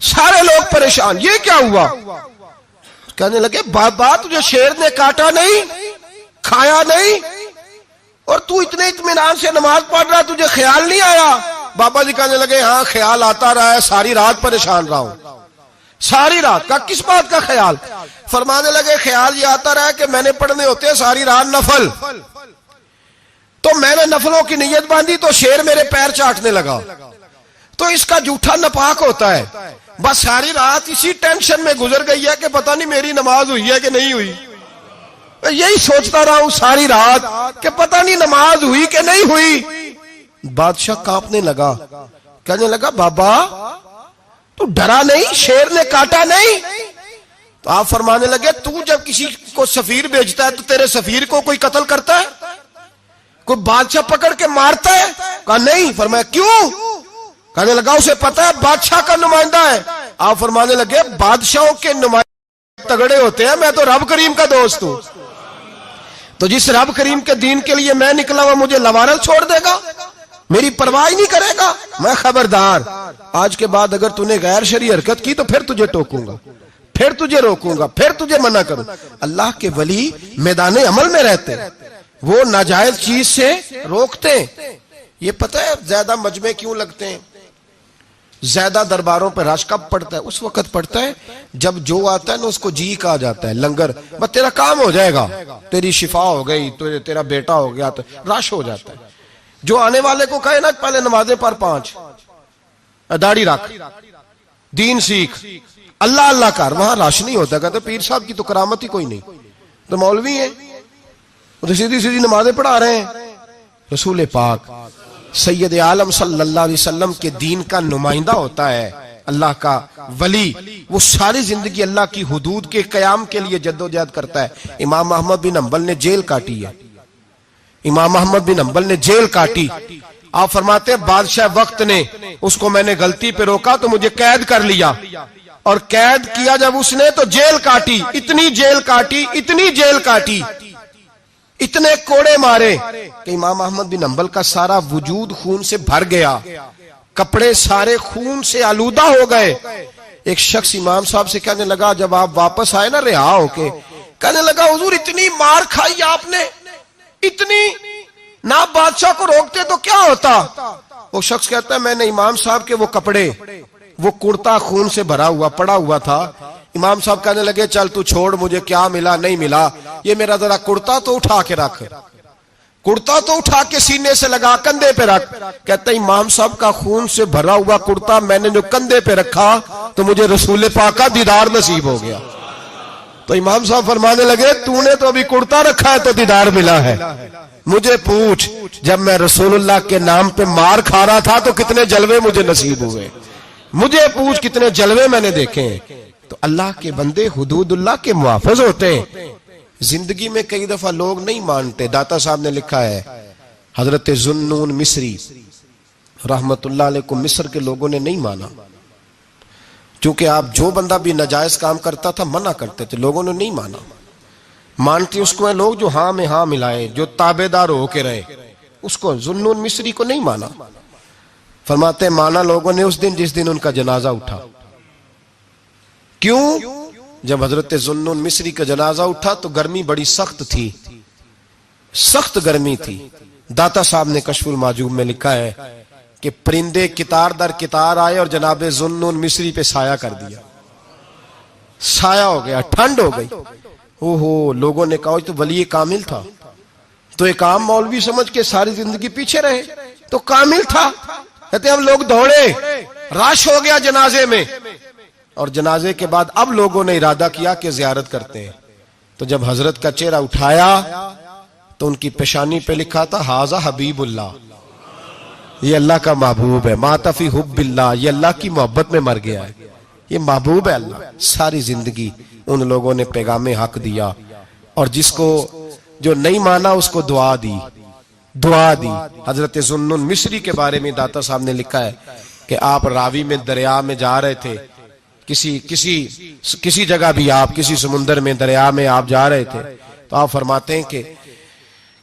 [SPEAKER 1] سارے لوگ پریشان، یہ کیا ہوا؟ کہنے لگے بابا تجھے شیر نے کاٹا نہیں، کھایا نہیں، اور تو اتنے اطمینان سے نماز پڑھ رہا، تجھے خیال نہیں آیا؟ بابا جی کہنے لگے ہاں خیال آتا رہا ہے، ساری رات پریشان رہا ہوں. ساری رات کا کس بات کا خیال؟ فرمانے لگے خیال یہ آتا رہا کہ میں نے پڑھنے ہوتے ہیں ساری رات نفل، تو میں نے نفلوں کی نیت باندھی تو شیر میرے پیر چاٹنے لگا، تو اس کا جھوٹا نپاک ہوتا ہے. بس ساری رات اسی ٹینشن میں گزر گئی ہے کہ پتہ نہیں میری نماز ہوئی ہے کہ نہیں ہوئی. یہی سوچتا رہا ہوں ساری رات کہ پتہ نہیں نماز ہوئی کہ نہیں ہوئی. بادشاہ کانپنے لگا، کہنے لگا بابا تو ڈرا نہیں، شیر نے کاٹا نہیں؟ تو آپ فرمانے لگے تو جب کسی کو سفیر بھیجتا ہے تو تیرے سفیر کو کوئی قتل کرتا ہے؟ کوئی بادشاہ پکڑ کے مارتا ہے؟ کہا نہیں. فرمایا کیوں؟ کہنے لگا اسے پتا ہے بادشاہ کا نمائندہ ہے. آپ فرمانے لگے بادشاہوں کے نمائندے تگڑے ہوتے ہیں، میں تو رب کریم کا دوست ہوں، تو جس رب کریم کے دین کے لیے میں نکلا ہوا مجھے لوارل چھوڑ دے گا، میری پرواہ نہیں کرے گا؟ میں خبردار، آج کے بعد اگر تو نے غیر شرعی حرکت کی تو پھر تجھے ٹوکوں گا، پھر تجھے روکوں گا، پھر تجھے منع کروں. اللہ کے ولی میدان عمل میں رہتے، وہ ناجائز چیز سے روکتے. یہ پتہ ہے زیادہ مجمع کیوں لگتے ہیں، زیادہ درباروں پہ رش کب پڑتا ہے؟ اس وقت پڑتا ہے جب جو آتا ہے نا اس کو جی کہا جاتا ہے، لنگر، بس تیرا کام ہو جائے گا، تیری شفا ہو گئی، تیرا بیٹا ہو گیا، تو رش ہو جاتا ہے. جو آنے والے کو کہے نا پہلے نمازیں پر 5، داڑھی رکھ، دین سیکھ، اللہ اللہ کر، وہاں رش نہیں ہوتا. کہتے پیر صاحب کی تو کرامت ہی کوئی نہیں، تو مولوی ہیں وہ تو سیدھی سیدھی نمازیں پڑھا رہے ہیں. رسول پاک سید عالم صلی اللہ علیہ وسلم کے دین کا نمائندہ ہوتا ہے اللہ کا ولی، وہ ساری زندگی اللہ کی حدود کے قیام کے لیے جدوجہد کرتا ہے. امام احمد بن حنبل نے جیل کاٹی ہے، امام احمد بن حنبل نے جیل کاٹی. آپ فرماتے ہیں بادشاہ وقت نے اس کو میں نے غلطی پہ روکا تو مجھے قید کر لیا، اور قید کیا جب اس نے تو جیل کاٹی، اتنی جیل کاٹی، اتنی جیل کاٹی، اتنے کوڑے مارے کہ امام احمد بن حنبل کا سارا وجود خون سے بھر گیا، کپڑے سارے خون سے آلودہ ہو گئے۔ ایک شخص امام صاحب سے کہنے لگا جب آپ واپس آئے نا رہا ہو کے، کہنے لگا حضور اتنی مار کھائی آپ نے، اتنی، نہ بادشاہ کو روکتے تو کیا ہوتا؟ وہ شخص کہتا ہے میں نے امام صاحب کے وہ کپڑے، وہ کرتا خون سے بھرا ہوا پڑا ہوا تھا، امام صاحب کہنے لگے چل تو چھوڑ، مجھے کیا ملا نہیں ملا، یہ میرا ذرا کرتا تو اٹھا کے رکھ، کرتا تو اٹھا کے سینے سے لگا کندھے پہ رکھ۔ کہتا ہے امام صاحب کا خون سے بھرا ہوا کرتا میں نے جو کندھے پہ رکھا تو مجھے رسول پاک کا دیدار نصیب ہو گیا۔ تو امام صاحب فرمانے لگے تو نے تو ابھی کرتا رکھا ہے تو دیدار ملا ہے، مجھے پوچھ جب میں رسول اللہ کے نام پہ مار کھا رہا تھا تو کتنے جلوے مجھے نصیب ہوئے، مجھے پوچھ کتنے جلوے میں نے دیکھے ہیں۔ تو اللہ کے بندے حدود اللہ کے محافظ ہوتے ہیں۔ زندگی میں کئی دفعہ لوگ نہیں مانتے، داتا صاحب نے لکھا ہے حضرت ذوالنون مصری رحمت اللہ علیہ کو مصر کے لوگوں نے نہیں مانا، چونکہ آپ جو بندہ بھی ناجائز کام کرتا تھا منع کرتے تھے، لوگوں نے نہیں مانا۔ مانتے اس کو ہیں لوگ جو ہاں میں ہاں ملائے، جو تابع دار ہو کے رہے، اس کو ذوالنون مصری کو نہیں مانا۔ فرماتے ہیں مانا لوگوں نے اس دن جس دن ان کا جنازہ اٹھا۔ کیوں؟ جب حضرت ذوالنون مصری کا جنازہ اٹھا تو گرمی بڑی سخت تھی، سخت گرمی تھی۔ داتا صاحب نے کشف المحجوب میں لکھا ہے کہ پرندے کتار در کتار آئے اور جناب ذوالنون مصری پہ سایہ کر دیا، سایہ ہو گیا، ٹھنڈ ہو گئی۔ اوہو، لوگوں نے کہا تو ولی کامل تھا، تو ایک عام مولوی سمجھ کے ساری زندگی پیچھے رہے، تو کامل تھا۔ کہتے ہم لوگ دوڑے، رش ہو گیا جنازے میں، اور جنازے کے بعد اب لوگوں نے ارادہ کیا کہ زیارت کرتے ہیں۔ تو جب حضرت کا چہرہ اٹھایا تو ان کی پیشانی پہ لکھا تھا ھذا حبیب اللہ، یہ اللہ کا محبوب ہے، مات فی حب اللہ، یہ اللہ کی محبت میں مر گیا ہے، یہ محبوب ہے اللہ۔ ساری زندگی ان لوگوں نے پیغام حق دیا، اور جس کو جو نہیں مانا اس کو دعا دی، دعا دی۔ حضرت ذوالنون مصری کے بارے میں داتا صاحب نے لکھا ہے کہ آپ راوی میں دریا میں جا رہے تھے، کسی جگہ بھی آپ کسی سمندر میں دریا میں آپ جا رہے تھے، تو آپ فرماتے ہیں کہ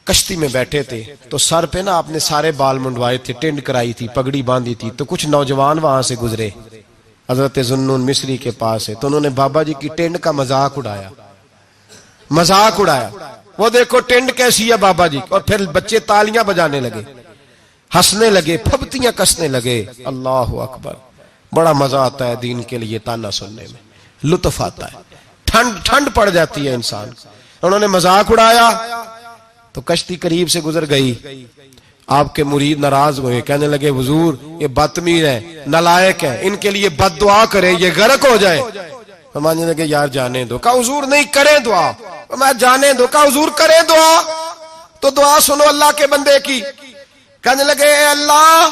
[SPEAKER 1] کشتی میں بیٹھے تھے تو سر پہ نا آپ نے سارے بال منڈوائے تھے، ٹینڈ کرائی تھی، پگڑی باندھی تھی، تو کچھ نوجوان وہاں سے گزرے حضرت ذوالنون مصری کے پاس ہے، تو انہوں نے بابا جی کی ٹینڈ کا مذاق اڑایا، مذاق اڑایا، وہ دیکھو ٹینڈ کیسی ہے بابا جی، اور پھر بچے تالیاں بجانے لگے، ہنسنے لگے، پھبتیاں کسنے لگے۔ اللہ اکبر، بڑا مزہ آتا ہے دین کے لیے تانا سننے میں، لطف آتا ہے، ٹھنڈ پڑ جاتی ہے انسان۔ انہوں نے مذاق اڑایا تو کشتی قریب سے گزر گئی، آپ کے مرید ناراض ہوئے، کہنے لگے حضور یہ بدتمیز ہے، نالائق ہے، ان کے لیے بد دعا کریں یہ غرق ہو جائے۔ فرمانے لگے یار جانے دو، کہا حضور نہیں کریں دعا، میں جانے دو، کہا حضور کریں دعا، تو دعا سنو اللہ کے بندے کی۔ کہنے لگے اے اللہ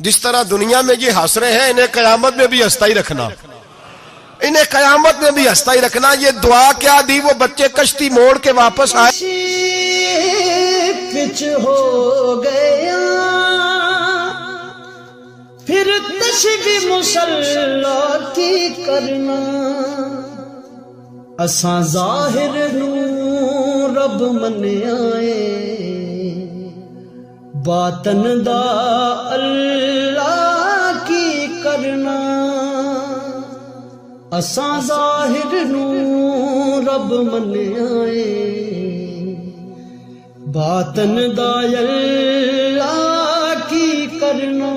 [SPEAKER 1] جس طرح دنیا میں یہ ہنس رہے ہیں انہیں قیامت میں بھی ہنستا ہی رکھنا، انہیں قیامت میں بھی ہنستا ہی رکھنا۔ یہ دعا کیا دی، وہ بچے کشتی موڑ کے واپس آئے،
[SPEAKER 2] پچ ہو گیا، پھر تشبیہ مصلا کی کرنا، اساں ظاہر نو رب منیائے، باطن دا اللہ کی کرنا، اساں ظاہر نو رب منیائے، باطن دا اللہ کی کرنا۔